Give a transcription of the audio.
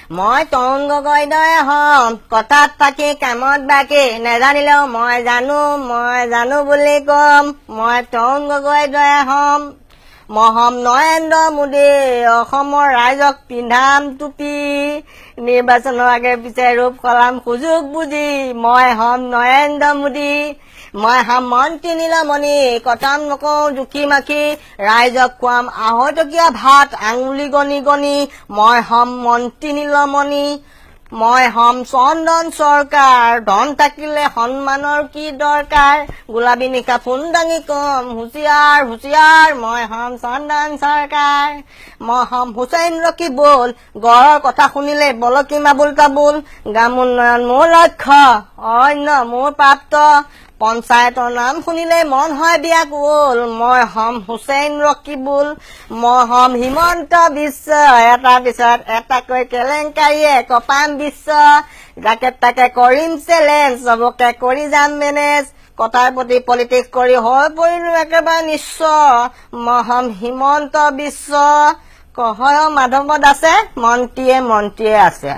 মই তৰুণ গগৈ দৰে হম কথাত পাখি কামত বাকী নেজানিলেও মই জানো বুলি কম মই তৰুণ গগৈ দৰে হম মই হম নৰেন্দ্ৰ মোদী অসমৰ ৰাইজক পিন্ধাম টুপি নিৰ্বাচনৰ আগে পিছে ৰূপ সলাম সুযোগ বুজি মই হম নৰেন্দ্ৰ মোদী মই হম মন্ত্ৰী নীলমণি কথাম নকওঁ জুখি মাখি ৰাইজক খুৱাম আঢ়ৈটকীয়া ভাত আঙুলি গণি গণি মই হম মন্ত্ৰী নীলমণি মই হম চন্দন চৰকাৰ ধন থাকিলে সন্মানৰ কি দৰকাৰ গোলাবী নিশা ফোন দাঙি কম হুঁচিয়াৰ হুঁচিয়াৰ মই হম চন্দন চৰকাৰ মই হম হুছেইন ৰকিবুল গড়ৰ কথা শুনিলে বলকি মাবুল কাবুল গ্ৰাম উন্নয়ন মোৰ লক্ষ্য অন্য মোৰ প্ৰাপ্ত পঞ্চায়তৰ নাম শুনিলে মন হয় ব্যাকুল মই হম হুছেইন ৰকিবুল মই হম হিমন্ত বিশ্ব এটা পিছত এটাকৈ কেলেংকাৰীয়ে কপাম বিশ্ব যাকে তাকে কৰিম চেলেঞ্জ চবকে কৰি যাম মেনেজ কথাৰ প্ৰতি পলিটিক্স কৰি হৈ পৰিলো একেবাৰে নিশ্চয় মই হম হিমন্ত বিশ্ব কহয় মাধৱ দাসে মন্ত্ৰীয়ে আছে